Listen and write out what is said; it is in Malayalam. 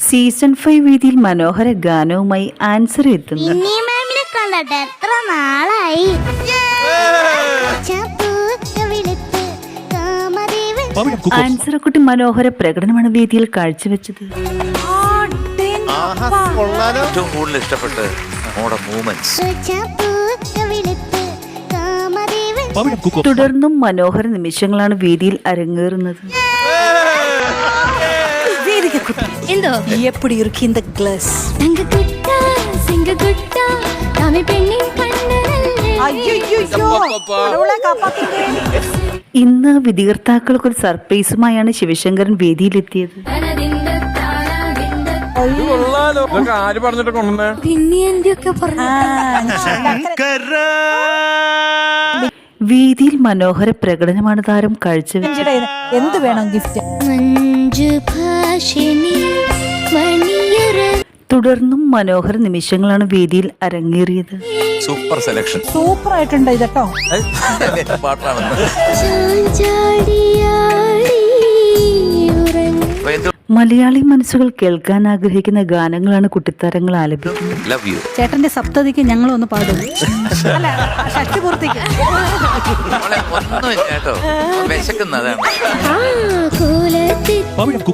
സീസൺ 5 വേദിയിൽ മനോഹര ഗാനവുമായി ആൻസർ എത്തുന്നു. മാമിനെ കണ്ടിട്ട് എത്ര നാളായി. ആൻസറെ കുട്ടി മനോഹര പ്രകടനമാണ് വേദിയിൽ കാഴ്ചവെച്ചത്. ഏറ്റവും കൂടുതൽ ഇഷ്ടപ്പെട്ട് നമ്മുടെ മൂവ്മെന്റ്സ്. തുടർന്നും മനോഹര നിമിഷങ്ങളാണ് വേദിയിൽ അരങ്ങേറുന്നത്. എന്തോ எப்படி இருக்கு இந்த கிளாஸ்? ഇന്ന് വിധികർത്താക്കൾക്ക് ഒരു സർപ്രൈസുമായാണ് ശിവശങ്കരൻ വേദിയിലെത്തിയത്. ആര് പറഞ്ഞിട്ട് കൊണ്ടുവന്നേ? പിന്നെ എന്തൊക്കെ പറഞ്ഞു. വേദിയിൽ മനോഹര പ്രകടനമാണ് താരം കാഴ്ചവെച്ചത്. എന്ത് വേണം ഗിഫ്റ്റ്? തുടർന്നും മനോഹര നിമിഷങ്ങളാണ് വേദിയിൽ അരങ്ങേറിയത്. Super selection. സൂപ്പർ ആയിട്ടുണ്ട് ഇതട്ടോ. പാട്ടാണ്. മലയാളി മനസ്സുകൾ കേൾക്കാൻ ആഗ്രഹിക്കുന്ന ഗാനങ്ങളാണ് കുട്ടിത്താരങ്ങൾ ആലപിക്കുന്നത്. Love you. ചേട്ടന്റെ സപ്തതിക്ക് ഞങ്ങളൊന്ന് പാടും. അല്ല, ഷഷ്ടി പൂർത്തിക്ക്. ഒന്നും കേട്ടോ വിശക്കുന്നതാണ്.